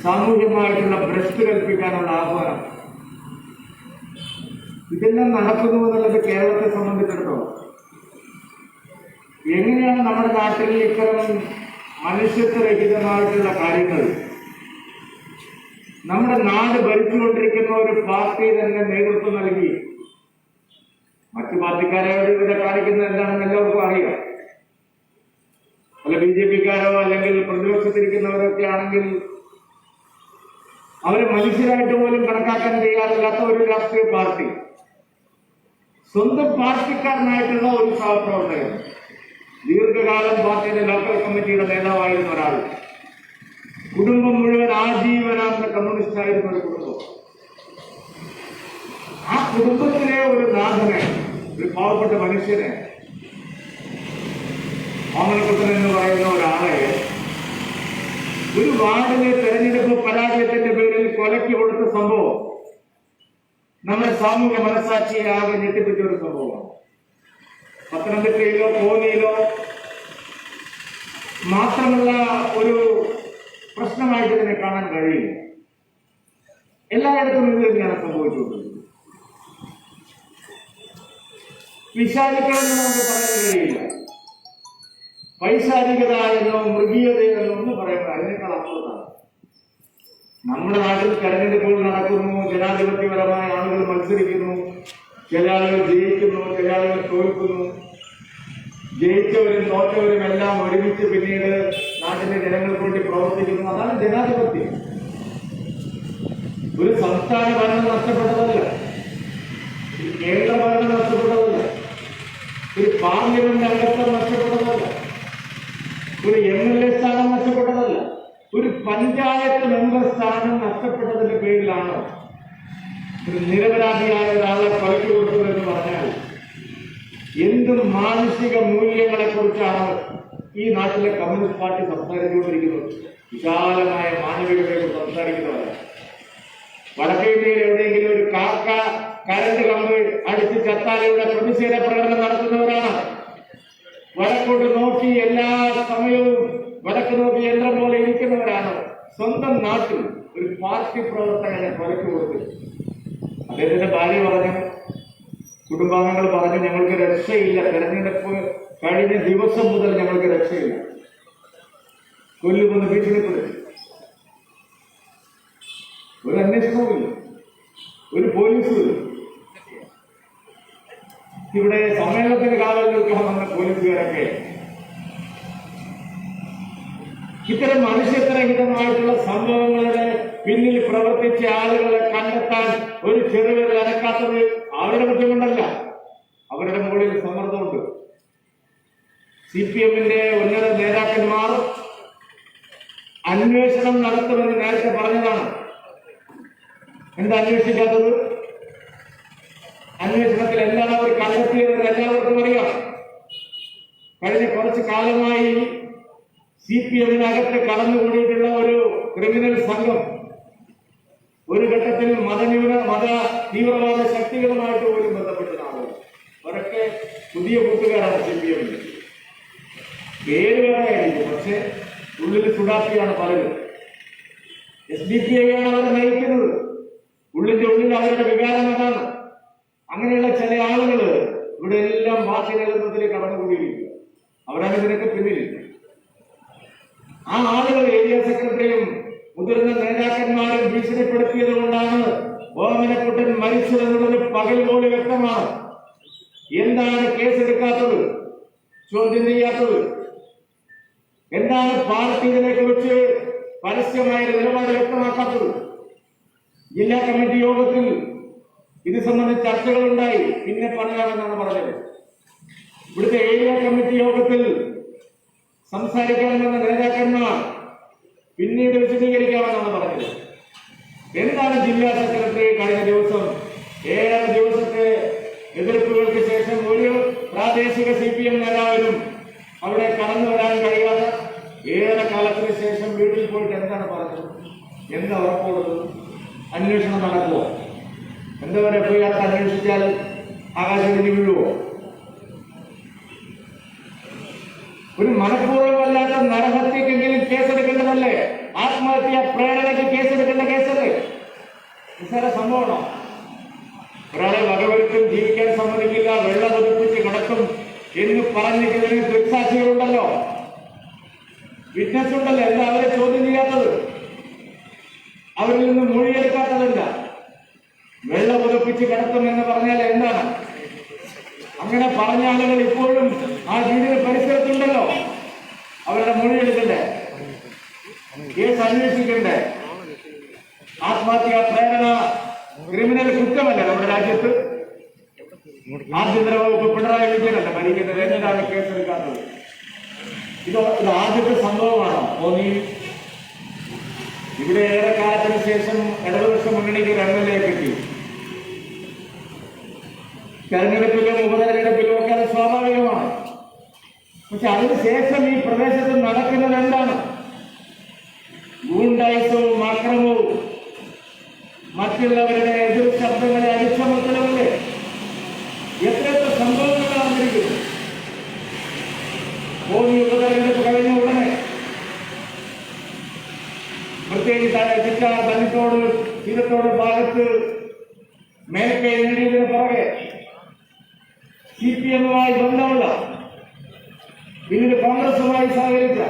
സാമൂഹ്യമായിട്ടുള്ള ഭ്രഷ്ട് കൽപ്പിക്കാനുള്ള ആഹ്വാനം ഇതെല്ലാം നടക്കുന്നു എന്നുള്ളത് കേരളത്തെ സംബന്ധിച്ചിടത്തോളം എങ്ങനെയാണ് നമ്മുടെ നാട്ടിൽ ഇത്തരം മനുഷ്യത്വരഹിതമായിട്ടുള്ള കാര്യങ്ങൾ നമ്മുടെ നാട് ഭരിച്ചുകൊണ്ടിരിക്കുന്ന ഒരു പാർട്ടി തന്നെ നേതൃത്വം നൽകി മറ്റു പാർട്ടിക്കാരോട് ഇവിടെ കാണിക്കുന്നത് എന്താണെന്ന് എല്ലാവർക്കും അറിയാം. അല്ല BJP-ക്കാരോ അല്ലെങ്കിൽ പ്രതിപക്ഷത്തിരിക്കുന്നവരൊക്കെ ആണെങ്കിൽ അവരെ മനുഷ്യരായിട്ട് പോലും കണക്കാക്കാൻ തയ്യാറില്ലാത്ത ഒരു രാഷ്ട്രീയ പാർട്ടി സ്വന്തം പാർട്ടിക്കാരനായിട്ടുള്ള ഒരു സഹപ്രവർത്തകൻ, ദീർഘകാലം പാർട്ടിയുടെ ലോക്കൽ കമ്മിറ്റിയുടെ നേതാവായിരുന്ന ഒരാൾ, കുടുംബം മുഴുവൻ ആജീവനാന്ത കമ്മ്യൂണിസ്റ്റ് ആയിരുന്ന ഒരു കുടുംബം, ആ കുടുംബത്തിലെ ഒരു നാഥനെ, ഒരു പാവപ്പെട്ട മനുഷ്യനെ, ഓമനക്കുട്ടൻ എന്ന് പറയുന്ന ഒരാളെ ഒരു വാർഡിലെ തെരഞ്ഞെടുപ്പ് പരാജയത്തിന്റെ പേരിൽ കൊലയ്ക്ക് കൊടുത്ത സംഭവം നമ്മുടെ സാമൂഹ്യ മനസാക്ഷിയെ ആകെ ഞെട്ടിപ്പിച്ച ഒരു സംഭവമാണ്. പത്തനംതിട്ടയിലോ കോന്നിയിലോ മാത്രമുള്ള ഒരു പ്രശ്നമായിട്ട് ഇതിനെ കാണാൻ കഴിയില്ല. എല്ലായിടത്തും ഇത് തന്നെയാണ് സംഭവിച്ചുകൊണ്ടിരിക്കുന്നത്. വിശാലിക്കണമെന്ന് നമുക്ക് പറയാൻ കഴിയില്ല. വൈശാലികത എന്നോ മൃഗീയതയെന്നോ ഒന്നും പറയുന്നത് അതിനേക്കാൾ അപ്പുറത്താണ്. നമ്മുടെ നാട്ടിൽ തെരഞ്ഞെടുപ്പുകൾ നടക്കുന്നു, ജനാധിപത്യപരമായ ആളുകൾ മത്സരിക്കുന്നു, ചില ആളുകൾ ജയിക്കുന്നു, ചില ആളുകൾ തോൽക്കുന്നു. ജയിച്ചവരും തോറ്റവരും എല്ലാം ഒരുമിച്ച് പിന്നീട് നാട്ടിലെ ജനങ്ങൾക്ക് വേണ്ടി പ്രവർത്തിക്കുന്നു. അതാണ് ജനാധിപത്യം. ഒരു സംസ്ഥാന ഭരണം നഷ്ടപ്പെട്ടതല്ല, ഒരു കേന്ദ്ര ഭരണം നഷ്ടപ്പെട്ടതല്ല, ഒരു പാർലമെന്റ് അംഗത്വം നഷ്ടപ്പെട്ടതല്ല, ഒരു MLA സ്ഥാനം നഷ്ടപ്പെട്ടതല്ല, ഒരു പഞ്ചായത്ത് മെമ്പർ സ്ഥാനം നഷ്ടപ്പെട്ടതിന്റെ പേരിലാണ് ഒരു നിരപരാധിയായ ഒരാളെ കൊലയ്ക്ക് കൊടുത്തതെന്ന് പറഞ്ഞാൽ എന്ത് മാനസിക മൂല്യങ്ങളെ കുറിച്ചാണ് ഈ നാട്ടിലെ കമ്മ്യൂണിസ്റ്റ് പാർട്ടി സംസാരിച്ചുകൊണ്ടിരിക്കുന്നത്? വിശാലമായ മാനവികതയെക്കുറിച്ച് സംസാരിക്കുന്നവരാണ്. വടക്കേ ഇന്ത്യയിൽ എവിടെയെങ്കിലും ഒരു കാക്ക കരണ്ട് കമ്പ് അടിച്ച് ചത്താലയുടെ പ്രതിഷേധ പ്രകടനം നടത്തുന്നവരാണ്. വടക്കോട്ട് നോക്കി എല്ലാ സമയവും വടക്ക് നോക്കി യന്ത്രം പോലെ ഇരിക്കുന്നവരാണ്. സ്വന്തം നാട്ടിൽ ഒരു പാർട്ടി പ്രവർത്തകനെ കൊലയ്ക്ക് കൊടുത്തു. അദ്ദേഹത്തിന്റെ ഭാര്യ പറഞ്ഞു, കുടുംബാംഗങ്ങൾ പറഞ്ഞു, ഞങ്ങൾക്ക് രക്ഷയില്ല, തെരഞ്ഞെടുപ്പ് കഴിഞ്ഞ ദിവസം മുതൽ ഞങ്ങൾക്ക് രക്ഷയില്ല, കൊല്ലുമെന്ന് ഭീഷണിപ്പെടുത്തി. ഒരു അന്വേഷണവുമില്ല, ഒരു പോലീസുമില്ല. ഇവിടെ സമ്മേളനത്തിന് കാവൽ നിൽക്കാൻ വന്ന പോലീസുകാരൊക്കെ ഇത്തരം മനുഷ്യത്വരഹിതമായിട്ടുള്ള സംഭവങ്ങളുടെ പിന്നിൽ പ്രവർത്തിച്ച ആളുകളെ കണ്ടെത്താൻ ഒരു ചെറുവിരൽ അനക്കാത്തത് അവരുടെ കുറ്റമുണ്ടല്ല, അവരുടെ മുകളിൽ സമ്മർദ്ദമുണ്ട്. CPM-ന്റെ ഉന്നത നേതാക്കന്മാർ അന്വേഷണം നടത്തുമെന്ന് നേരത്തെ പറഞ്ഞതാണ്. എന്താ അന്വേഷിക്കാത്തത്? അന്വേഷണത്തിൽ എന്താണ് അവർ കണ്ടെത്തിയതെന്ന് എല്ലാവർക്കും അറിയാം. കഴിഞ്ഞ കുറച്ചു കാലമായി CPM-നകത്ത് കടന്നുകൂടിയിട്ടുള്ള ഒരു ക്രിമിനൽ സംഘം ഒരു ഘട്ടത്തിൽ മത തീവ്രവാദ ശക്തികളുമായിട്ട് പോലും ബന്ധപ്പെട്ടതാണ്. അവരൊക്കെ പുതിയ കൂട്ടുകാരാണ് CPM-ന്. പേര് വേറെയായിരിക്കും, പക്ഷെ ഉള്ളിൽ സുഡാപ്പിയാണ് പലരും. SDPI-യാണ് അവരെ നയിക്കുന്നത്. ഉള്ളിന്റെ ഉള്ളിൽ അവരുടെ വികാരം അതാണ്. അങ്ങനെയുള്ള ചില ആളുകൾ ഇവിടെ എല്ലാം പാർട്ടി നേതൃത്വത്തിലേക്ക് കടന്നുകൂടിയിരിക്കുക. അവരാണ് ഇതിനൊക്കെ പിന്നിലില്ല. ആ ആളുകൾ ഏരിയ സെക്രട്ടറിയും മുതിർന്ന നേതാക്കന്മാരും ഭീഷണിപ്പെടുത്തിയത് കൊണ്ടാണ് ഓമനക്കുട്ടൻ മരിച്ചതെന്നുള്ളത് പകൽ പോലെ വ്യക്തമാണ്. എന്താണ് കേസെടുക്കാത്തത്, ചോദ്യം ചെയ്യാത്തത്? എന്താണ് പാർട്ടി ഇതിനെ കുറിച്ച് പരസ്യമായ നിലപാട് വ്യക്തമാക്കാത്തത്? ജില്ലാ കമ്മിറ്റി യോഗത്തിൽ ഇത് സംബന്ധിച്ച് ചർച്ചകളുണ്ടായി, പിന്നെ പറയാമെന്നാണ് പറഞ്ഞത്. ഇവിടുത്തെ ഏരിയ കമ്മിറ്റി യോഗത്തിൽ സംസാരിക്കാൻ വന്ന നേതാക്കന്മാർ പിന്നീട് വിശദീകരിക്കാമെന്നാണ് പറഞ്ഞത്. എന്താണ് ജില്ലാ സെക്രട്ടറി കഴിഞ്ഞ ദിവസം 7 ദിവസത്തെ എതിർപ്പുകൾക്ക് ശേഷം ഒരു പ്രാദേശിക CPM നേതാവിനും അവിടെ കടന്നു വരാൻ കഴിയാതെ ഏറെ കാലത്തിന് ശേഷം വീട്ടിൽ പോയിട്ട് എന്താണ് പറഞ്ഞത്? എന്താ ഉറപ്പുള്ളത്? അന്വേഷണം നടക്കുമോ? എന്താ പറയുക, FIR അന്വേഷിച്ചാൽ ആകാശം ഇനി വീഴുവോ? ഒരു മനഃപൂർവ്വമല്ലാത്ത നരഹത്യക്കെങ്കിലും കേസെടുക്കേണ്ടതല്ലേ? ആത്മഹത്യാ പ്രേരണയ്ക്ക് നിസ്സാര സംഭവമാണോ? ഒരാളെ വകവരുത്തും, ജീവിക്കാൻ സമ്മതിക്കില്ല, വെള്ളം ഒതുപ്പിച്ച് കിടക്കും എന്ന് പറഞ്ഞിരിക്കുന്നതിന് ദൃക്സാക്ഷികളുണ്ടല്ലോ, വിറ്റ്നസ് ഉണ്ടല്ലോ. എന്താ അവരെ ചോദ്യം ചെയ്യാത്തത്? അവരിൽ നിന്ന് മൊഴിയെടുക്കാത്തതല്ല. വെള്ളം ഒതുപ്പിച്ച് കിടത്തും എന്ന് പറഞ്ഞാൽ എന്താണ്? അങ്ങനെ പറഞ്ഞ ആളുകൾ ഇപ്പോഴും ആ വീടിന് പരിസരത്തുണ്ടല്ലോ. അവരുടെ മൊഴിയെടുക്കണ്ടേ? കേസ് അന്വേഷിക്കണ്ടേ? ആത്മഹത്യാ പ്രേരണ ക്രിമിനൽ കുറ്റമല്ല നമ്മുടെ രാജ്യത്ത്. ആഭ്യന്തര വകുപ്പ് പിണറായി വിജയനല്ല ഭരിക്കുന്നത്. എന്താണ് കേസെടുക്കാത്തത്? ഇത് ആദ്യത്തെ സംഭവമാണോ? ഇവിടെ ഏറെ കാലത്തിന് ശേഷം ഇടതുപക്ഷ മുന്നണിക്ക് ഒരു MLA കിട്ടി. തെരഞ്ഞെടുപ്പിലും ഉപതെരഞ്ഞെടുപ്പിലും ഒക്കെ അത് സ്വാഭാവികമാണ്. പക്ഷെ അതിനുശേഷം ഈ പ്രദേശത്ത് നടക്കുന്നത് എന്താണ്? ഗൂണ്ടായിസവും അക്രമവും മറ്റുള്ളവരുടെ എതിർ ശബ്ദങ്ങളെ അടിച്ചമർത്തലുമല്ലേ? എത്രയെത്ര സംഭവങ്ങൾ നടന്നിരിക്കുന്നു. കോന്നി ഉപതെരഞ്ഞെടുപ്പ് കഴിഞ്ഞ ഉടനെ പ്രത്യേകിച്ച് ചിറ്റാർ, തന്നിത്തോട്, തീരത്തോട് ഭാഗത്ത് മേൽക്കൈ നേടിയതിന് പുറകെ CPM-മായി ബന്ധമുള്ള, പിന്നീട് കോൺഗ്രസുമായി സഹകരിച്ച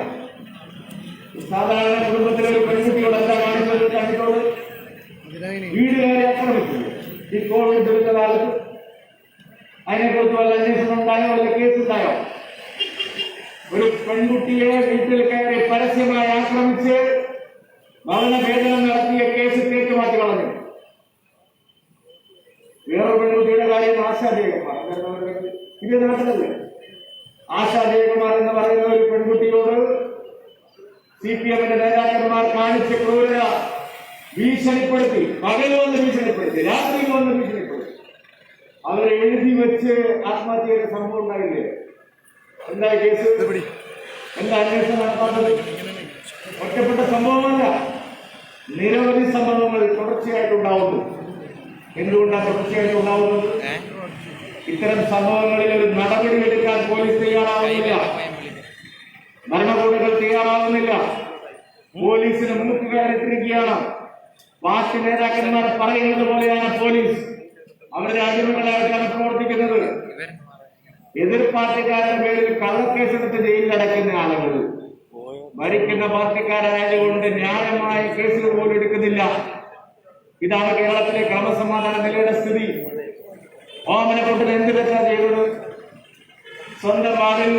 സാധാരണ കുടുംബത്തിലെ ഒരു പെൺകുട്ടിയോട് എന്താ കാണിച്ചത്? തന്നിത്തോട് വീട് കയറി ആക്രമിക്കുന്നു. ഈ കോവിഡ് ദുരിത കാലത്ത് അതിനെക്കുറിച്ച് വല്ല അന്വേഷണം ഉണ്ടായോ? വല്ല കേസുണ്ടായോ? ഒരു പെൺകുട്ടിയെ വീട്ടിൽ കയറി പരസ്യമായി ആക്രമിച്ച് ഭവനഭേദനം നടത്തിയ കേസ് കേട്ടുമാറ്റി കളഞ്ഞു. വേറൊരു പെൺകുട്ടിയുടെ കാര്യം ആശാ ജയകുമാർ, ഇത് നാട്ടിലല്ലേ? ആശാ ജയകുമാർ എന്ന് പറയുന്ന ഒരു പെൺകുട്ടിയോട് CPM-ന്റെ നേതാക്കന്മാർ കാണിച്ച ക്രൂരത, ഭീഷണിപ്പെടുത്തി, പകൽ വന്ന് ഭീഷണിപ്പെടുത്തി, രാത്രിയിൽ വന്ന് ഭീഷണിപ്പെടുത്തി, അവരെ എഴുതി വെച്ച് ആത്മഹത്യയുടെ സംഭവം ഉണ്ടായില്ലേ? എന്താ കേസ്? എന്താ അന്വേഷണം നടത്താത്തത്? ഒറ്റപ്പെട്ട സംഭവമല്ല, നിരവധി സംഭവങ്ങൾ തുടർച്ചയായിട്ടുണ്ടാവുന്നു. എന്തുകൊണ്ടാണ് തുടർച്ചയായിട്ട് ഉണ്ടാവുന്നത്? ഇത്തരം സംഭവങ്ങളിൽ ഒരു നടപടി എടുക്കാൻ പോലീസ് തയ്യാറാവുന്നില്ല, ഭരണകൂടങ്ങൾ തയ്യാറാവുന്നില്ല. പോലീസിന് മൂക്ക് കയറിത്തിരിക്കുകയാണ്. പാർട്ടി നേതാക്കന്മാർ പറയുന്നത് പോലെയാണ് പോലീസ്. അവരുടെ അടിമകളായിട്ടാണ് പ്രവർത്തിക്കുന്നത്. എതിർ പാർട്ടിക്കാരുടെ പേരിൽ കള്ളക്കേസെടുത്ത് ജയിലിലടയ്ക്കുന്ന ആളുകൾ ഭരിക്കുന്ന പാർട്ടിക്കാരായതുകൊണ്ട് ന്യായമായ കേസുകൾ പോലും എടുക്കുന്നില്ല. ഇതാണ് കേരളത്തിലെ ക്രമസമാധാന നിലയുടെ സ്ഥിതി. ഓമനക്കുട്ടൻ എന്ത് തെറ്റാ ചെയ്തത്? സ്വന്തം വാർഡിൽ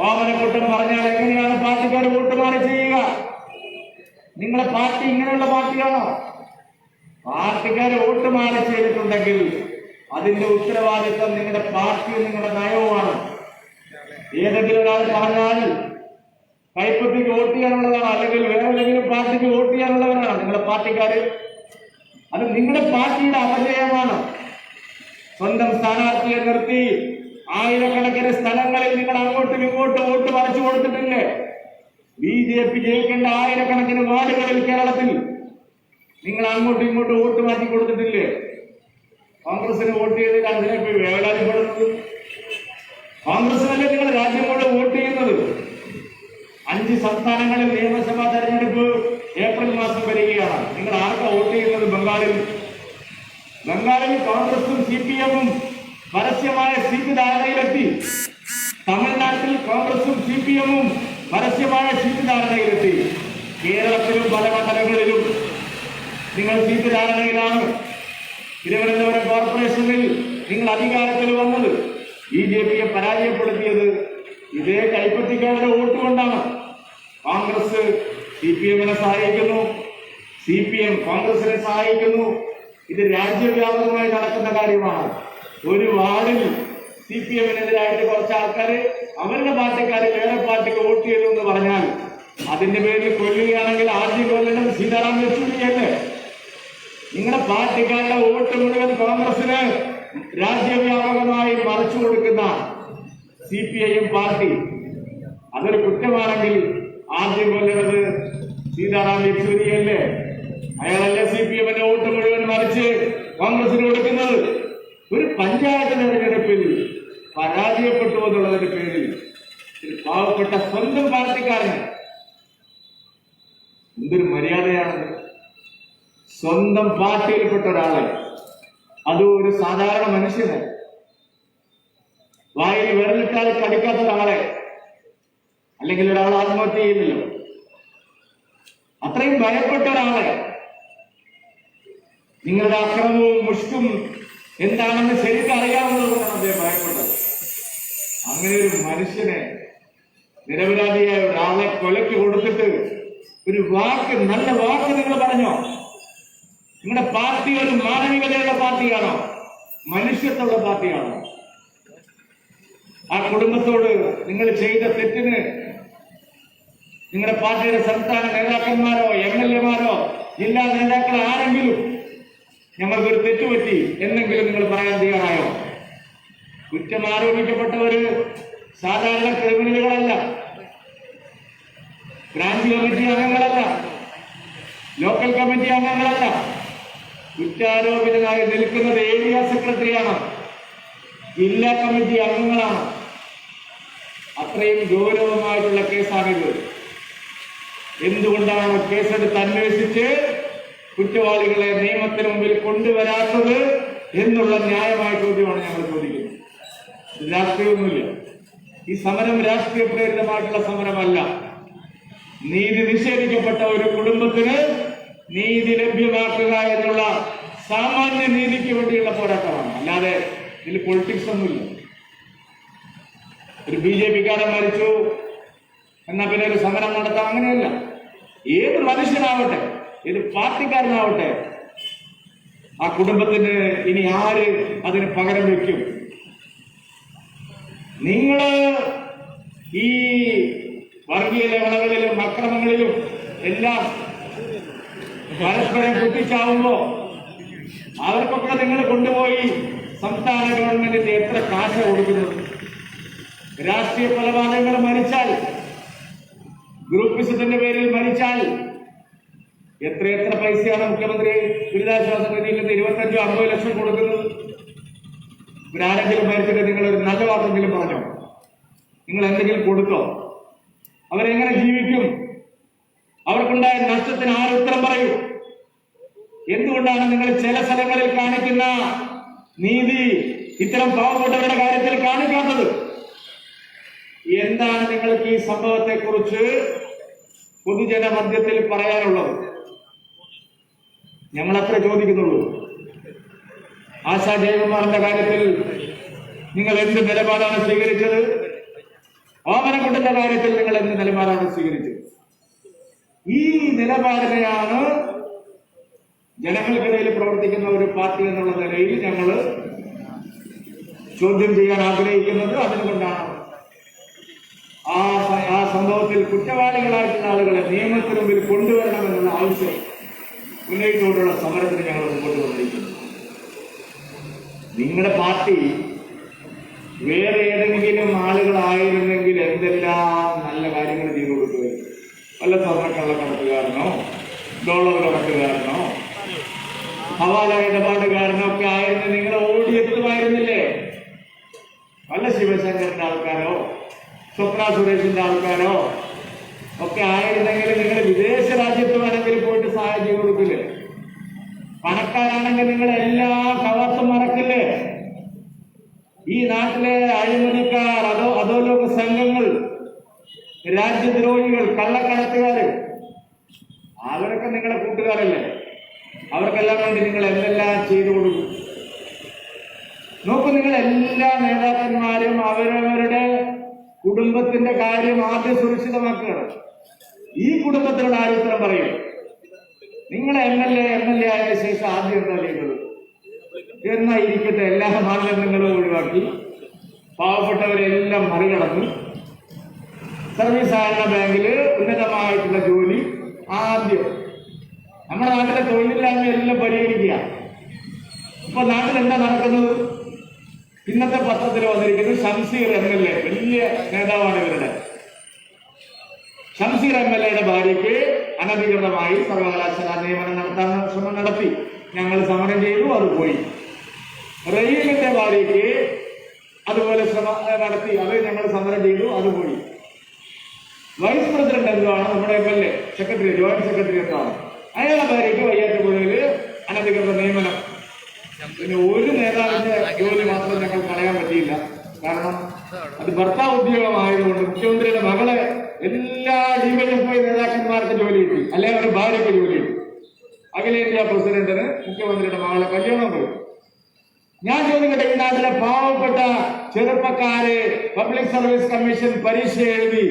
ഓമനക്കുട്ടൻ പറഞ്ഞാൽ എങ്ങനെയാണ് പാർട്ടിക്കാർ വോട്ട് മാറി ചെയ്യുക? നിങ്ങളെ പാർട്ടി ഇങ്ങനെയുള്ള പാർട്ടിയാണോ? പാർട്ടിക്കാർ വോട്ട് മാറി ചെയ്തിട്ടുണ്ടെങ്കിൽ അതിന്റെ ഉത്തരവാദിത്വം നിങ്ങളുടെ പാർട്ടിയും നിങ്ങളുടെ നയവുമാണ്. ഏതെങ്കിലും ഒരാൾ പറഞ്ഞാൽ കൈപ്പത്തിക്ക് വോട്ട് ചെയ്യാനുള്ളതാണ്, അല്ലെങ്കിൽ വേറെ ഏതെങ്കിലും പാർട്ടിക്ക് വോട്ട് ചെയ്യാനുള്ളവരാണ് നിങ്ങളുടെ പാർട്ടിക്കാര്. അത് നിങ്ങളുടെ പാർട്ടിയുടെ അപജയമാണ്. സ്വന്തം സ്ഥാനാർത്ഥിയെ നിർത്തി ആയിരക്കണക്കിന് സ്ഥലങ്ങളിൽ നിങ്ങൾ അങ്ങോട്ടും ഇങ്ങോട്ടും വോട്ട് മറിച്ചു കൊടുത്തിട്ടില്ലേ? BJP ജയിക്കേണ്ട ആയിരക്കണക്കിന് വാർഡുകളിൽ കേരളത്തിൽ നിങ്ങൾ അങ്ങോട്ടും ഇങ്ങോട്ടും വോട്ട് മാറ്റി കൊടുത്തിട്ടില്ലേ? കോൺഗ്രസിന് വോട്ട് ചെയ്തിട്ട് അതിനെ വേവലാതിപ്പെടുന്നത്? കോൺഗ്രസിനല്ലേ നിങ്ങൾ രാജ്യം കൊണ്ട് വോട്ട് ചെയ്യുന്നത്? 5 സംസ്ഥാനങ്ങളിൽ നിയമസഭാ തെരഞ്ഞെടുപ്പ് ഏപ്രിൽ മാസം വരികയാണ്. നിങ്ങൾ ആർക്കാ വോട്ട് ചെയ്യുന്നത്? ബംഗാളിൽ കോൺഗ്രസും CPM-ഉം പരസ്യമായ സീറ്റ് ധാരണയിലെത്തി. തമിഴ്നാട്ടിൽ കോൺഗ്രസും CPM-ഉം പരസ്യമായ സീറ്റ് ധാരണയിലെത്തി. കേരളത്തിലും പല മണ്ഡലങ്ങളിലും നിങ്ങൾ സീറ്റ് ധാരണയിലാണ്. തിരുവനന്തപുരം കോർപ്പറേഷനിൽ നിങ്ങൾ അധികാരത്തിൽ വന്നത് BJP-യെ പരാജയപ്പെടുത്തിയത് ഇതേ കൈപ്പത്തിക്കാരുടെ വോട്ട് കൊണ്ടാണ്. കോൺഗ്രസ് CPM-നെ സഹായിക്കുന്നു, CPM കോൺഗ്രസിനെ സഹായിക്കുന്നു. ഇത് രാജ്യവ്യാപകമായി നടക്കുന്ന കാര്യമാണ്. ഒരു വാർഡിൽ CPM-നെതിരായിട്ട് കുറച്ച് ആൾക്കാർ അവരുടെ പാർട്ടിക്കാർ വേറെ പാർട്ടിക്ക് വോട്ട് ചെയ്തു എന്ന് പറഞ്ഞാൽ അതിന്റെ പേരിൽ കൊല്ലുകയാണെങ്കിൽ ആദ്യം കൊല്ലേണ്ടത് സീതാറാം യെച്ചൂരിയല്ലേ? നിങ്ങളുടെ പാർട്ടിക്കാരുടെ വോട്ട് മുഴുവൻ കോൺഗ്രസിന് രാജ്യവ്യാപകമായി മറിച്ചു കൊടുക്കുന്ന CPIM പാർട്ടി, അതൊരു കുറ്റമാണെങ്കിൽ ആദ്യം കൊല്ലുന്നത് സീതാറാം യെച്ചൂരിയല്ലേ? അയാളല്ലേ CPM-ന്റെ വോട്ട് മുഴുവൻ മറിച്ച് കോൺഗ്രസിന് കൊടുക്കുന്നത്? ഒരു പഞ്ചായത്ത് തെരഞ്ഞെടുപ്പിൽ പരാജയപ്പെട്ടു എന്നുള്ളതിന്റെ പേരിൽ പാവപ്പെട്ട സ്വന്തം പാർട്ടിക്കാരന് എന്തൊരു മര്യാദയാണത്? സ്വന്തം പാർട്ടിയിൽപ്പെട്ട ഒരാളെ, അതും ഒരു സാധാരണ മനുഷ്യനെ, വായിൽ വിരലിട്ടാൽ കടിക്കാത്ത ഒരാളെ, അല്ലെങ്കിൽ ഒരാൾ ആത്മഹത്യ ചെയ്യുന്നില്ലോ, അത്രയും ഭയപ്പെട്ട ഒരാളെ, നിങ്ങളുടെ അക്രമവും മുഷ്കും എന്താണെന്ന് ശരിക്കും അറിയാവുന്നതുകൊണ്ടാണ് അദ്ദേഹം ഭയപ്പെട്ടത്. അങ്ങനെ ഒരു മനുഷ്യനെ, നിരപരാധിയായ ഒരാളെ കൊലയ്ക്ക് കൊടുത്തിട്ട് ഒരു വാക്ക്, നല്ല വാക്ക് നിങ്ങൾ പറഞ്ഞോ? നിങ്ങളുടെ പാർട്ടി ഒരു മാനവികതയുള്ള പാർട്ടിയാണോ? മനുഷ്യത്വമുള്ള പാർട്ടിയാണോ? ആ കുടുംബത്തോട് നിങ്ങൾ ചെയ്ത തെറ്റിന് നിങ്ങളുടെ പാർട്ടിയുടെ സംസ്ഥാന നേതാക്കന്മാരോ MLA-മാരോ ജില്ലാ നേതാക്കൾ ആരെങ്കിലും ഞങ്ങൾക്കൊരു തെറ്റുപറ്റി എന്നെങ്കിലും നിങ്ങൾ പറയാൻ തയ്യാറായോ? കുറ്റം ആരോപിക്കപ്പെട്ടവര് സാധാരണ ക്രിമിനലുകളല്ല, ബ്രാഞ്ച് കമ്മിറ്റി അംഗങ്ങളല്ല, ലോക്കൽ കമ്മിറ്റി അംഗങ്ങളല്ല. കുറ്റാരോപിതനായി നിൽക്കുന്നത് ഏരിയ സെക്രട്ടറിയാണ്, ജില്ലാ കമ്മിറ്റി അംഗങ്ങളാണ്. അത്രയും ഗൗരവമായിട്ടുള്ള കേസാണിത്. എന്തുകൊണ്ടാണ് കേസെടുത്ത് അന്വേഷിച്ച് കുറ്റവാളികളെ നിയമത്തിന് മുമ്പിൽ കൊണ്ടുവരാത്തത് എന്നുള്ള ന്യായമായ ചോദ്യമാണ് ഞങ്ങൾ ചോദിക്കുന്നത്. രാഷ്ട്രീയമൊന്നുമില്ല. ഈ സമരം രാഷ്ട്രീയ പ്രേരിതമായിട്ടുള്ള സമരമല്ല. നീതി നിഷേധിക്കപ്പെട്ട ഒരു കുടുംബത്തിന് നീതി ലഭ്യമാക്കുക എന്നുള്ള സാമാന്യ നീതിക്ക് വേണ്ടിയുള്ള പോരാട്ടമാണ്. അല്ലാതെ ഇതിൽ പൊളിറ്റിക്സ് ഒന്നുമില്ല. ഒരു BJP-കാരൻ മരിച്ചു എന്നാ പിന്നെ ഒരു സമരം നടത്താം, അങ്ങനെയല്ല. ഏത് മനുഷ്യനാവട്ടെ, ഏത് പാർട്ടിക്കാരനാവട്ടെ, ആ കുടുംബത്തിന് ഇനി ആര് അതിന് പകരം വയ്ക്കും? നിങ്ങള് ഈ വർഗീയ ലഹളകളിലും അക്രമങ്ങളിലും എല്ലാം പരസ്പരം കുത്തിച്ചാവുമ്പോ അവർക്കൊക്കെ നിങ്ങൾ കൊണ്ടുപോയി സംസ്ഥാന ഗവൺമെന്റിന്റെ എത്ര കാശ കൊടുക്കുന്നത്? രാഷ്ട്രീയ കൊലപാതകങ്ങൾ മരിച്ചാൽ, ഗ്രൂപ്പിസത്തിന്റെ പേരിൽ മരിച്ചാൽ എത്ര പൈസയാണ് മുഖ്യമന്ത്രി ദുരിതാശ്വാസ നിധിയിൽ നിന്ന് 25-50 ലക്ഷം കൊടുക്കുന്നത്? ഇവരാരെങ്കിലും മരിച്ചിട്ട് നിങ്ങൾ ഒരു നല്ല വാക്കെങ്കിലും പറഞ്ഞോ? നിങ്ങൾ എന്തെങ്കിലും കൊടുത്തോ? അവരെങ്ങനെ ജീവിക്കും? അവർക്കുണ്ടായ നഷ്ടത്തിന് ആര് ഉത്തരം പറയൂ? എന്തുകൊണ്ടാണ് നിങ്ങൾ ചില സ്ഥലങ്ങളിൽ കാണിക്കുന്ന നീതി ഇത്തരം പാവപ്പെട്ടവരുടെ കാര്യത്തിൽ കാണിക്കാത്തത്? എന്താണ് നിങ്ങൾക്ക് ഈ സംഭവത്തെ കുറിച്ച് പൊതുജന മധ്യത്തിൽ പറയാനുള്ളത്? ഞങ്ങൾ അത്ര ചോദിക്കുന്നുള്ളൂ. ആശാ ജയകുമാറിന്റെ കാര്യത്തിൽ നിങ്ങൾ എന്ത് നിലപാടാണ് സ്വീകരിച്ചത്? ഓമനക്കുട്ടന്റെ കാര്യത്തിൽ നിങ്ങൾ എന്ത് നിലപാടാണ് സ്വീകരിച്ചത്? ഈ നിലപാടിനെയാണ് ജനങ്ങൾക്കിടയിൽ പ്രവർത്തിക്കുന്ന ഒരു പാർട്ടി എന്നുള്ള നിലയിൽ ഞങ്ങൾ ചോദ്യം ചെയ്യാൻ ആഗ്രഹിക്കുന്നത്. അതുകൊണ്ടാണ് ആ സംഭവത്തിൽ കുറ്റവാളികളായിട്ടുള്ള ആളുകളെ നിയമത്തിന് മുമ്പിൽ കൊണ്ടുവരണമെന്നുള്ള ആവശ്യം ഉന്നയിച്ചുകൊണ്ടുള്ള സമരത്തിന് ഞങ്ങൾ മുമ്പോട്ട് വന്നിരിക്കുന്നു. നിങ്ങളുടെ പാർട്ടി വേറെ ഏതെങ്കിലും ആളുകളായിരുന്നെങ്കിൽ എന്തെല്ലാം നല്ല കാര്യങ്ങൾ ചെയ്തു കൊടുക്കുമായിരുന്നു. വല്ല സ്വർണ്ണക്കള്ളക്കടത്തുകാരനോ ഡോളർ കടത്തുകാരനോ ഹവാല ഇടപാടുകാരനോ ഒക്കെ ആയിരുന്നു നിങ്ങൾ ഓടിയെത്തുമായിരുന്നില്ലേ? വല്ല ശിവശങ്കറിന്റെ ആൾക്കാരോ സ്വപ്ന സുരേഷിന്റെ ആൾക്കാരോ ഒക്കെ ആയിരുന്നെങ്കിൽ നിങ്ങൾ വിദേശ രാജ്യത്ത് വേണമെങ്കിൽ പോയിട്ട് സഹായം ചെയ്തു കൊടുക്കില്ലേ? പണക്കാരാണെങ്കിൽ നിങ്ങൾ എല്ലാ കവർത്തും മറക്കില്ലേ? ഈ നാട്ടിലെ അഴിമതിക്കാർ, അധോലോക സംഘങ്ങൾ, രാജ്യദ്രോഹികൾ, കള്ളക്കടത്തുകാര്, അവരൊക്കെ നിങ്ങളെ കൂട്ടുകാരല്ലേ? അവർക്കെല്ലാം വേണ്ടി നിങ്ങൾ എന്തെല്ലാം ചെയ്തു കൊടുക്കും? നോക്കൂ, നിങ്ങൾ എല്ലാ നേതാക്കന്മാരും അവരവരുടെ കുടുംബത്തിന്റെ കാര്യം ആദ്യം സുരക്ഷിതമാക്കുകയാണ്. ഈ കുടുംബത്തിനുള്ള ആരുത്തരം പറയും. നിങ്ങൾ MLA ആയ ശേഷം ആദ്യം എന്താ ചെയ്യുന്നത്? എന്നാ ഇരിക്കട്ടെ, എല്ലാ മാനദണ്ഡങ്ങളും ഒഴിവാക്കി പാവപ്പെട്ടവരെല്ലാം മറികടന്നു സർവീസ് സഹകരണ ബാങ്കില് ഉന്നതമായിട്ടുള്ള ജോലി ആദ്യം. നമ്മുടെ നാട്ടിലെ തൊഴിലില്ലായ്മ എല്ലാം പരിഹരിക്കുക. ഇപ്പൊ നാട്ടിൽ എന്താ നടക്കുന്നത്? ഇന്നത്തെ പത്രത്തിൽ വന്നിരിക്കുന്നത് ഷംസീർ MLA, വലിയ നേതാവാണ് ഇവരുടെ. ഷംസീർ MLA-യുടെ ഭാര്യയ്ക്ക് അനധികൃതമായി സർവകലാശാല നിയമനം നടത്താൻ ശ്രമം നടത്തി. ഞങ്ങൾ സമരം ചെയ്തു, അത് പോയി. റഹീമിന്റെ ഭാര്യയ്ക്ക് അതുപോലെ ശ്രമം നടത്തി, അത് ഞങ്ങൾ സമരം ചെയ്തു, അത് പോയി. വൈസ് പ്രസിഡന്റ് എന്താണ് നമ്മുടെ MLA സെക്രട്ടറി, ജോയിന്റ് സെക്രട്ടറി എന്താണ്? അയാളുടെ ഭാര്യയ്ക്ക് വയ്യാത്ത പുഴയില് അനധികൃത നിയമനം. പിന്നെ ഒരു നേതാവിന്റെ ജോലി മാത്രം ഞങ്ങൾ കളയാൻ പറ്റിയില്ല. കാരണം അത് ഭർത്താവ് ഉദ്യോഗമായതുകൊണ്ട് മുഖ്യമന്ത്രിയുടെ മകളെ എല്ലാ ഡിവൈഎഫ്ഐ നേതാക്കന്മാർക്ക് ജോലി കിട്ടി, അല്ലെ അവരുടെ ഭാര്യയ്ക്ക് ജോലി കിട്ടി. അഖിലേന്ത്യാ പ്രസിഡന്റിന് മുഖ്യമന്ത്രിയുടെ മകളെ കല്യാണം കഴിയും. ഞാൻ ചോദിക്കട്ടെ, ഈ നാട്ടിലെ പാവപ്പെട്ട ചെറുപ്പക്കാരെ പബ്ലിക് സർവീസ് കമ്മീഷൻ പരീക്ഷ എഴുതി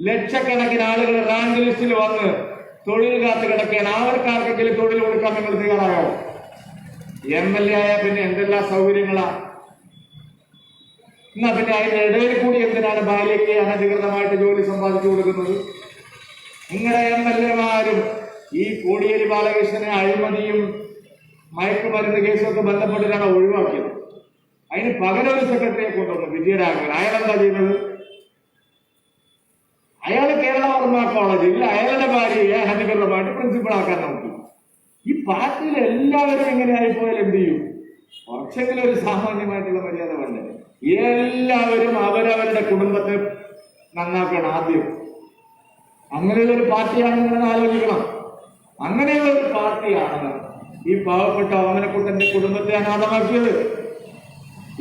ലക്ഷക്കണക്കിന് ആളുകൾ റാങ്ക് ലിസ്റ്റിൽ വന്ന് തൊഴിൽ കാത്ത് കിടക്കുകയാണ്. അവർക്കാർക്കെങ്കിലും തൊഴിൽ കൊടുക്കാൻ നിങ്ങൾ തയ്യാറായോ? MLA ആയ പിന്നെ എന്തെല്ലാം സൗകര്യങ്ങളാ? എന്നാ പിന്നെ അതിന്റെ ഇടയിൽ കൂടി എന്തിനാണ് ഭാര്യയ്ക്ക് അനധികൃതമായിട്ട് ജോലി സമ്പാദിച്ചു കൊടുക്കുന്നത്? നിങ്ങളുടെ MLA മാരും ഈ കോടിയേരി ബാലകൃഷ്ണനെ അഴിമതിയും മയക്കുമരുന്ന് കേസുമൊക്കെ ബന്ധപ്പെട്ടിട്ടാണ് ഒഴിവാക്കിയത്. അതിന് പകരം ഒരു സെക്രട്ടറിയെ കൊണ്ടുവന്നു, വിജയരാഘവൻ. അയാളെന്താ ചെയ്യുന്നത്? അയാൾ കേരള വർമ്മ കോളേജിൽ അയാളുടെ ഭാര്യയെ അനധികൃതമായിട്ട് പ്രിൻസിപ്പൾ ആക്കാൻ നോക്കി. ഈ പാർട്ടിയിൽ എല്ലാവരും എങ്ങനെ ആയിപ്പോയാൽ എന്ത് ചെയ്യും? കുറച്ചെങ്കിലും ഒരു സാമാന്യമായിട്ടുള്ള മര്യാദ വേണ്ടേ? എല്ലാവരും അവരവരുടെ കുടുംബത്തെ നന്നാക്കണം ആദ്യം. അങ്ങനെയുള്ള ഒരു പാർട്ടിയാണ് നിങ്ങൾ ആലോചിക്കണം. അങ്ങനെയുള്ള ഒരു പാർട്ടിയാണ് ഈ പാവപ്പെട്ട ഓമനക്കുട്ടന്റെ കുടുംബത്തെ അനാഥമാക്കിയത്.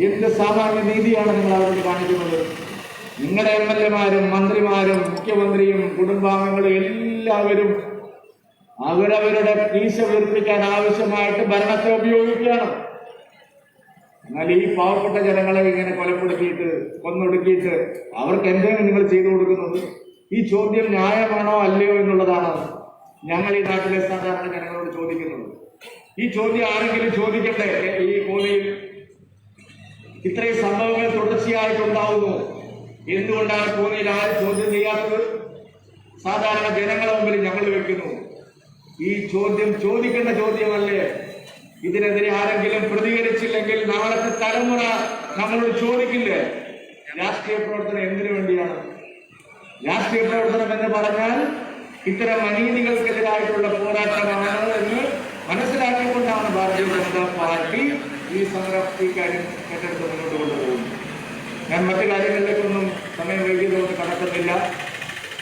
എന്ത് സാമാന്യ നീതിയാണ് നിങ്ങൾ അവരോട് കാണിക്കുന്നത്? നിങ്ങളുടെ MLA മാരും മന്ത്രിമാരും മുഖ്യമന്ത്രിയും കുടുംബാംഗങ്ങളും എല്ലാവരും അവരവരുടെ കീശ വീർപ്പിക്കാൻ ആവശ്യമായിട്ട് ഭരണത്തെ ഉപയോഗിക്കുകയാണ്. എന്നാൽ ഈ പാവപ്പെട്ട ജനങ്ങളെ ഇങ്ങനെ കൊലപ്പെടുത്തിയിട്ട് കൊന്നൊടുക്കിയിട്ട് അവർക്ക് എന്തെങ്കിലും നിങ്ങൾ ചെയ്തു കൊടുക്കുന്നത്? ഈ ചോദ്യം ന്യായമാണോ അല്ലയോ എന്നുള്ളതാണ് ഞങ്ങൾ ഈ നാട്ടിലെ സാധാരണ ജനങ്ങളോട് ചോദിക്കുന്നത്. ഈ ചോദ്യം ആരെങ്കിലും ചോദിക്കട്ടെ. ഈ കോന്നിയിൽ ഇത്രയും സംഭവങ്ങൾ തുടർച്ചയായിട്ടുണ്ടാവുന്നു. എന്തുകൊണ്ടാണ് കോന്നിയിൽ ആരും ചോദ്യം ചെയ്യാത്തത്? സാധാരണ ജനങ്ങളുടെ മുമ്പിൽ ഞങ്ങൾ വെക്കുന്നു. ഈ ചോദ്യം ചോദിക്കേണ്ട ചോദ്യമല്ലേ? ഇതിനെതിരെ ആരെങ്കിലും പ്രതികരിച്ചില്ലെങ്കിൽ നാളത്തെ തലമുറ നമ്മളോട് ചോദിക്കില്ലേ? രാഷ്ട്രീയ പ്രവർത്തനം എന്തിനു വേണ്ടിയാണ്? രാഷ്ട്രീയ പ്രവർത്തനം എന്ന് പറഞ്ഞാൽ ഇത്തരം അനീതികൾക്കെതിരായിട്ടുള്ള പോരാട്ടമാണ് എന്ന് മനസ്സിലാക്കിക്കൊണ്ടാണ് ഭാരതീയ ജനതാ പാർട്ടി ഈ സമരം ഈ കാര്യം ഏറ്റെടുത്ത് മുന്നോട്ട് കൊണ്ടുപോകുന്നത്. ഞാൻ മറ്റു കാര്യങ്ങളിലേക്കൊന്നും സമയം വൈകിയതുകൊണ്ട് കടക്കുന്നില്ല.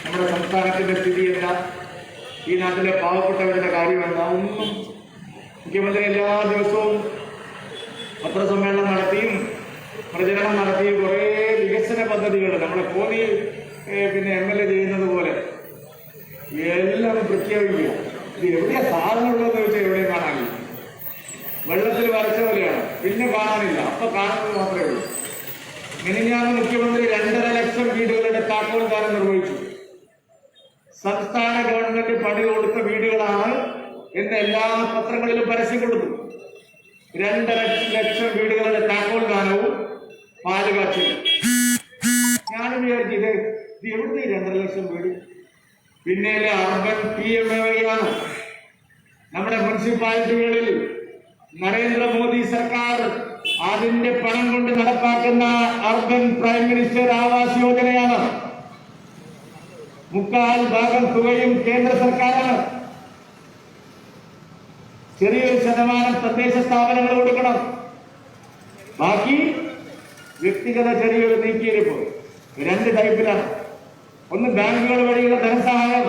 നമ്മുടെ സംസ്ഥാനത്തിന്റെ സ്ഥിതി എന്താ, ഈ നാട്ടിലെ പാവപ്പെട്ടവരുടെ കാര്യം എന്താ, ഒന്നും മുഖ്യമന്ത്രി എല്ലാ ദിവസവും പത്രസമ്മേളനം നടത്തിയും പ്രചരണം നടത്തിയും കുറേ വികസന പദ്ധതികൾ നമ്മുടെ കോന്നി പിന്നെ MLA ചെയ്യുന്നത് പോലെ എല്ലാം പ്രഖ്യാപിക്കുക. ഇത് എവിടെയാ സാധനമുള്ളതെന്ന് ചോദിച്ചാൽ എവിടെയും കാണാനില്ല. വെള്ളത്തിൽ വരച്ച പോലെയാണ്, പിന്നെ കാണാനില്ല. അപ്പൊ കാണുന്നത് മാത്രമേ ഉള്ളൂ. മിനിഞ്ഞാന്ന് മുഖ്യമന്ത്രി 2.5 ലക്ഷം വീടുകളുടെ താക്കോൽ ദാനം നിർവഹിച്ചു. സംസ്ഥാന ഗവൺമെന്റ് പണി കൊടുത്ത വീടുകളാണ് എന്ന് എല്ലാ പത്രങ്ങളിലും പരസ്യം കൊടുത്തു. 2.5 ലക്ഷം വീടുകളുടെ താക്കോൽ ദാനവും പാലുകാച്ചിലും. ഞാൻ വിചാരിച്ചു ഇത് എവിടുത്തെ 2.5 ലക്ഷം വീട്? പിന്നെ അർബൻ PMAY ആണ്. നമ്മുടെ മുനിസിപ്പാലിറ്റികളിൽ നരേന്ദ്രമോദി സർക്കാർ അതിന്റെ പണം കൊണ്ട് നടപ്പാക്കുന്ന അർബൻ പ്രൈം മിനിസ്റ്റർ ആവാസ് യോജനയാണ്. 3/4 തുകയും കേന്ദ്ര സർക്കാരാണ്. ചെറിയൊരു ശതമാനം തദ്ദേശ സ്ഥാപനങ്ങൾ കൊടുക്കണം. ബാക്കി വ്യക്തിഗത ചെറിയൊരു നീക്കിയിരിപ്പ്. 2 ടൈപ്പിലാണ്. ഒന്ന് ബാങ്കുകൾ വഴിയുള്ള ധനസഹായം,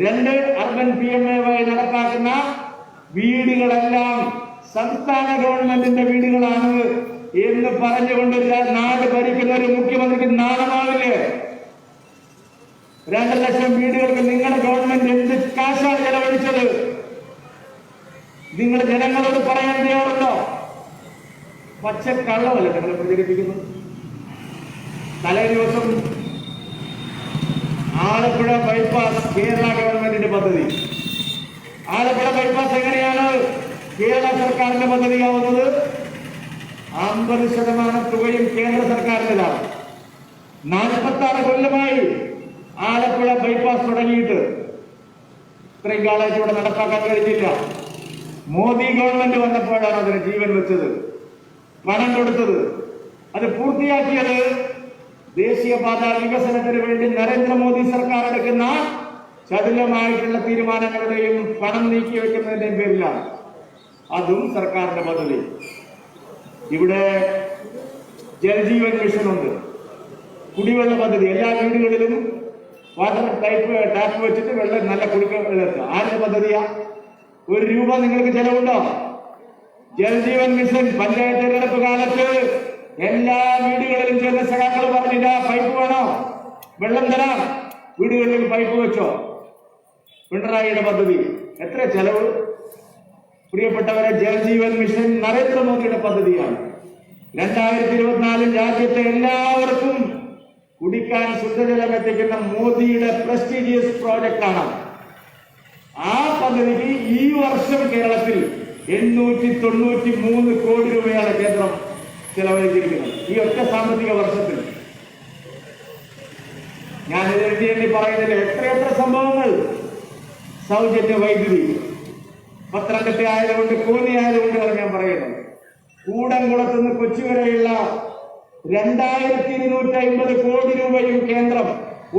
2 അർബൻ PMAY നടപ്പാക്കുന്ന വീടുകളെല്ലാം സംസ്ഥാന ഗവൺമെന്റിന്റെ വീടുകളാണ് എന്ന് പറഞ്ഞുകൊണ്ട് നാട് ഭരിക്കുന്ന ഒരു മുഖ്യമന്ത്രിക്ക് നാണമാവില്ലേ? 2 ലക്ഷം വീടുകൾക്ക് നിങ്ങളുടെ ഗവൺമെന്റ് എന്ത് കാശാണ് ചെലവഴിച്ചത്? നിങ്ങൾ ജനങ്ങളോട് പറയാൻ തയ്യാറുണ്ടോ? പച്ചക്കള്ളമല്ല നിങ്ങൾ പ്രചരിപ്പിക്കുന്നത്. തലേ ദിവസം ആലപ്പുഴ ബൈപ്പാസ് കേരള ഗവൺമെന്റിന്റെ പദ്ധതി. ആലപ്പുഴ ബൈപ്പാസ് എങ്ങനെയാണ് കേരള സർക്കാരിന്റെ പദ്ധതിയാവുന്നത്? 50% തുകയും കേന്ദ്ര സർക്കാരിൻ്റെതാണ്. 46 കൊല്ലമായി ആലപ്പുഴ ബൈപ്പാസ് തുടങ്ങിയിട്ട് ഇത്രയും കാലമായിട്ട് ഇവിടെ നടപ്പാക്കാൻ കഴിഞ്ഞില്ല. മോദി ഗവൺമെന്റ് വന്നപ്പോഴാണ് അതിന് ജീവൻ വെച്ചത്, പണം കൊടുത്തത്. അത് പൂർത്തിയാക്കിയത് ദേശീയപാത വികസനത്തിന് വേണ്ടി നരേന്ദ്രമോദി സർക്കാർ എടുക്കുന്ന ചടുലമായിട്ടുള്ള തീരുമാനങ്ങളുടെയും പണം നീക്കി വെക്കുന്നതിന്റെയും പേരിലാണ്. അതും സർക്കാരിന്റെ പദ്ധതി. ഇവിടെ ജൽജീവൻ മിഷൻ ഉണ്ട്, കുടിവെള്ള പദ്ധതി. എല്ലാ വീടുകളിലും വാട്ടർ ടാപ്പ് വെച്ചിട്ട് വെള്ളം നല്ല കുടിക്കാൻ വെള്ളമെത്തുക. ആരുടെ പദ്ധതിയാ? ഒരു രൂപ നിങ്ങൾക്ക് ചെലവുണ്ടോ? ജൽജീവൻ മിഷൻ പഞ്ചായത്ത് തെരഞ്ഞെടുപ്പ് കാലത്ത് എല്ലാ വീടുകളിലും ചെന്ന സഖാക്കൾ പറഞ്ഞില്ല, പൈപ്പ് വേണോ, വെള്ളം തരാം, വീടുകളിൽ പൈപ്പ് വെച്ചോ. പിണറായിയുടെ പദ്ധതി എത്ര ചെലവ്? പ്രിയപ്പെട്ടവരെ, ജൽജീവൻ മിഷൻ നരേന്ദ്രമോദിയുടെ പദ്ധതിയാണ്. 2024 രാജ്യത്തെ എല്ലാവർക്കും കുടിക്കാൻ ശുദ്ധജലം എത്തിക്കുന്ന മോദിയുടെ പ്രസ്റ്റീജിയസ് പ്രോജക്റ്റ് ആണ്. ആ പദ്ധതിക്ക് ഈ വർഷം കേരളത്തിൽ 893 കോടി രൂപയാണ് കേന്ദ്രം ചെലവഴിച്ചിരിക്കുന്നത് ഈ ഒറ്റ സാമ്പത്തിക വർഷത്തിൽ. ഞാൻ എണ്ണി പറയുന്നില്ല, എത്രയെത്ര സംഭവങ്ങൾ. സൗജന്യ വൈദ്യുതി പത്തനംതിട്ട ആയതുകൊണ്ട്, കോന്നി ആയതുകൊണ്ടാണ് ഞാൻ പറയുന്നത്. കൂടംകുളത്ത് നിന്ന് കൊച്ചി വരെയുള്ള 2250 കോടി രൂപയും കേന്ദ്രം,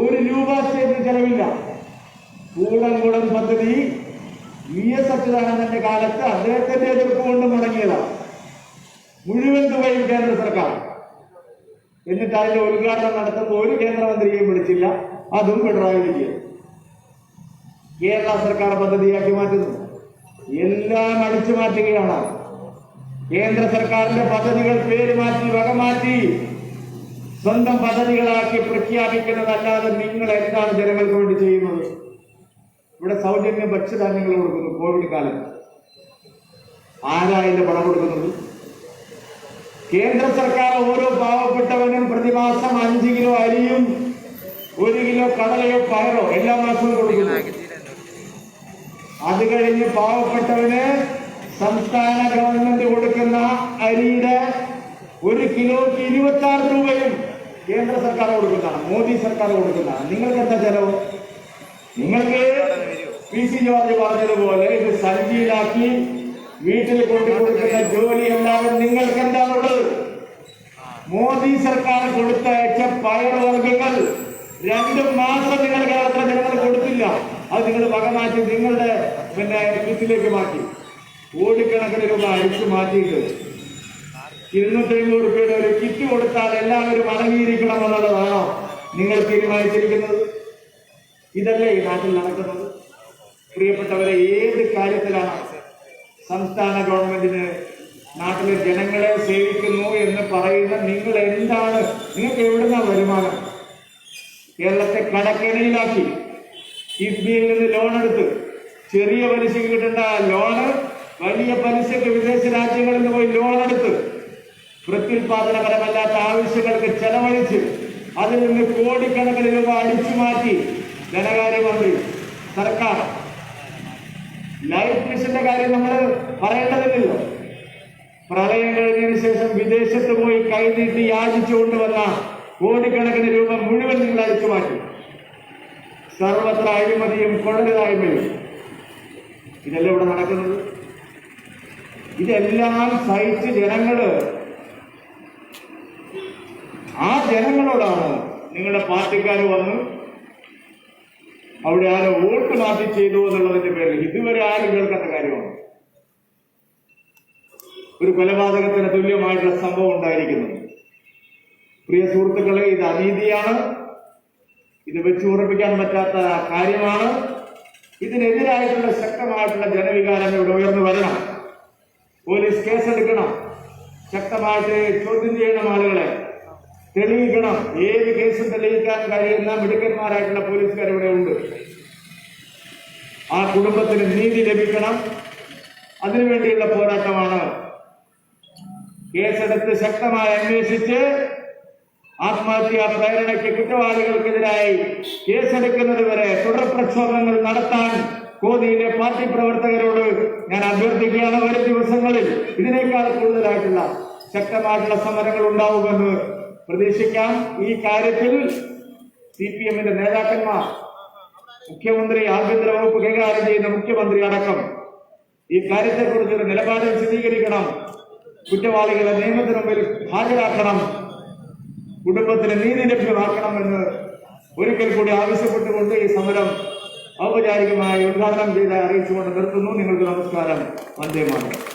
1 രൂപ സ്റ്റേറ്റിന് ചെലവില്ല. കൂടംകുളം പദ്ധതി VS അച്യുതാനന്ദന്റെ കാലത്ത് അദ്ദേഹത്തിന്റെ എതിർപ്പ് കൊണ്ട് മുടങ്ങിയതാണ്. മുഴുവൻ തുകയും കേന്ദ്ര സർക്കാർ. എന്നിട്ട് അതിന്റെ ഉദ്ഘാടനം നടത്തുമ്പോൾ ഒരു കേന്ദ്രമന്ത്രിയെയും വിളിച്ചില്ല, അതും പിണറായി വിജയൻ. കേരള സർക്കാർ പദ്ധതിയാക്കി മാറ്റുന്നു. എല്ലാം അടിച്ചു മാറ്റുകയാണ്. കേന്ദ്ര സർക്കാരിന്റെ പദ്ധതികൾ പേര് മാറ്റി, വകമാറ്റി സ്വന്തം പദ്ധതികളാക്കി പ്രഖ്യാപിക്കുന്നതല്ലാതെ നിങ്ങൾ എന്താണ് ജനങ്ങൾക്ക് വേണ്ടി ചെയ്യുന്നത്? ഇവിടെ സൗജന്യ ഭക്ഷ്യധാന്യങ്ങൾ കൊടുക്കുന്നു കോവിഡ് കാലത്ത്. ആരാ അതിന്റെ പണം കൊടുക്കുന്നത്? കേന്ദ്ര സർക്കാർ ഓരോ പാവപ്പെട്ടവനും പ്രതിമാസം 5 കിലോ അരിയും 1 കിലോ കടലയോ പയറോ എല്ലാ മാസവും കൊടുക്കുന്നു. അത് കഴിഞ്ഞ് പാവപ്പെട്ടവന് സംസ്ഥാന ഗവൺമെന്റ് കൊടുക്കുന്ന അരിയുടെ 1 കിലോയ്ക്ക് 26 രൂപയും കേന്ദ്ര സർക്കാർ കൊടുക്കുന്നതാണ്, മോദി സർക്കാർ കൊടുക്കുന്നതാണ്. നിങ്ങൾക്ക് എന്താ ചെലവ്? നിങ്ങൾക്ക് PC ജോർജ് പറഞ്ഞതുപോലെ ഇത് സഞ്ചിയിലാക്കി വീട്ടിൽ കൊണ്ടു കൊടുക്കുന്ന ജോലി അല്ലാതെ നിങ്ങൾക്ക് എന്താണുള്ളത്? മോദി സർക്കാർ കൊടുത്തയച്ച പയർവർഗ്ഗങ്ങൾ 2 മാസം നിങ്ങൾ കേരളത്തിലെ ജനങ്ങൾ കൊടുത്തില്ല. അത് നിങ്ങൾ വകമാറ്റി നിങ്ങളുടെ കിറ്റിലേക്ക് മാറ്റി. കോടിക്കണക്കിന് രൂപ അടിച്ചു മാറ്റിയിട്ട് 250 രൂപയുടെ ഒരു കിറ്റ് കൊടുത്താൽ എല്ലാവരും അടങ്ങിയിരിക്കണം എന്നുള്ളതാണോ നിങ്ങൾ തീരുമാനിച്ചിരിക്കുന്നത്? ഇതല്ലേ ഈ നാട്ടിൽ നടക്കുന്നത്? പ്രിയപ്പെട്ടവരെ, ഏത് കാര്യത്തിലാണ് സംസ്ഥാന ഗവൺമെന്റിന് നാട്ടിലെ ജനങ്ങളെ സേവിക്കുന്നു എന്ന് പറയുന്ന നിങ്ങൾ എന്താണ്? നിങ്ങൾക്ക് എവിടുന്ന വരുമാനം? കേരളത്തെ കടക്കെണിയിലാക്കി കിഫ്ബിയിൽ നിന്ന് ലോൺ എടുത്ത് ചെറിയ പലിശക്ക് കിട്ടേണ്ട ലോണ് വലിയ പലിശക്ക് വിദേശ രാജ്യങ്ങളിൽ നിന്ന് പോയി ലോൺ എടുത്ത് പ്രത്യുൽപാദനപരമല്ലാത്ത ആവശ്യങ്ങൾക്ക് ചെലവഴിച്ച് അതിൽ നിന്ന് കോടിക്കണക്കിന് രൂപ അടിച്ചു മാറ്റി ധനകാര്യമന്ത്രി സർക്കാർ. ലൈഫ് മിഷന്റെ കാര്യം നമ്മൾ പറയേണ്ടതില്ലല്ലോ. പ്രളയം കഴിഞ്ഞതിന് ശേഷം വിദേശത്ത് പോയി കൈനീട്ടി യാചിച്ചുകൊണ്ടുവന്ന കോടിക്കണക്കിന് രൂപ മുഴുവൻ നിങ്ങൾ അടിച്ചു മാറ്റി. സർവത്ര അഴിമതിയും കൊള്ളരുതായ്മയും. ഇതല്ലേ ഇവിടെ നടക്കുന്നത്? ഇതെല്ലാം സഹിച്ച് ജനങ്ങള്, ആ ജനങ്ങളോടാണ് നിങ്ങളുടെ പാർട്ടിക്കാർ വന്ന് അവിടെ ആരോ വോട്ട് മാറ്റി ചെയ്തു എന്നുള്ളതിന്റെ പേരിൽ ഇതുവരെ ആരും കേൾക്കേണ്ട കാര്യമാണ്. ഒരു കൊലപാതകത്തിന് തുല്യമായിട്ടുള്ള സംഭവം ഉണ്ടായിരിക്കുന്നത്. പ്രിയ സുഹൃത്തുക്കളെ, ഇത് അനീതിയാണ്. ഇത് വെച്ച് ഉറപ്പിക്കാൻ പറ്റാത്ത കാര്യമാണ്. ഇതിനെതിരായിട്ടുള്ള ശക്തമായിട്ടുള്ള ജനവികാരം ഇവിടെ ഉയർന്നു വരണം. പോലീസ് കേസെടുക്കണം, ശക്തമായിട്ട് ചോദ്യം ചെയ്യണം, ആളുകളെ തെളിയിക്കണം. ഏത് കേസും തെളിയിക്കാൻ കഴിയുന്ന മിടുക്കന്മാരായിട്ടുള്ള പോലീസുകാർ ഇവിടെ ഉണ്ട്. ആ കുടുംബത്തിന് നീതി ലഭിക്കണം. അതിനുവേണ്ടിയുള്ള പോരാട്ടമാണ്. കേസെടുത്ത് ശക്തമായി അന്വേഷിച്ച് ആത്മഹത്യാ പ്രേരണയ്ക്ക് കുറ്റവാളികൾക്കെതിരായി കേസെടുക്കുന്നത് വരെ തുടർ പ്രക്ഷോഭങ്ങൾ നടത്താൻ കോന്നിയിലെ പാർട്ടി പ്രവർത്തകരോട് ഞാൻ അഭ്യർത്ഥിക്കുകയാണ്. വരും ദിവസങ്ങളിൽ ഇതിനേക്കാൾ കൂടുതലായിട്ടുള്ള ശക്തമായിട്ടുള്ള സമരങ്ങൾ ഉണ്ടാവുമെന്ന് പ്രതീക്ഷിക്കാം. ഈ കാര്യത്തിൽ CPM-ന്റെ നേതാക്കന്മാർ, മുഖ്യമന്ത്രി, ആഭ്യന്തര വകുപ്പ് കൈകാര്യം ചെയ്യുന്ന മുഖ്യമന്ത്രി അടക്കം ഈ കാര്യത്തെക്കുറിച്ചൊരു നിലപാട് വിശദീകരിക്കണം. കുറ്റവാളികളെ നിയമത്തിന് മുമ്പിൽ ഹാജരാക്കണം. കുടുംബത്തിന് നീതി ലഭ്യമാക്കണമെന്ന് ഒരിക്കൽ കൂടി ആവശ്യപ്പെട്ടുകൊണ്ട് ഈ സമരം ഔപചാരികമായി ഉദ്ഘാടനം ചെയ്ത് അറിയിച്ചുകൊണ്ട് നിർത്തുന്നു. നിങ്ങൾക്ക് നമസ്കാരം. വന്ദേ മാതരം.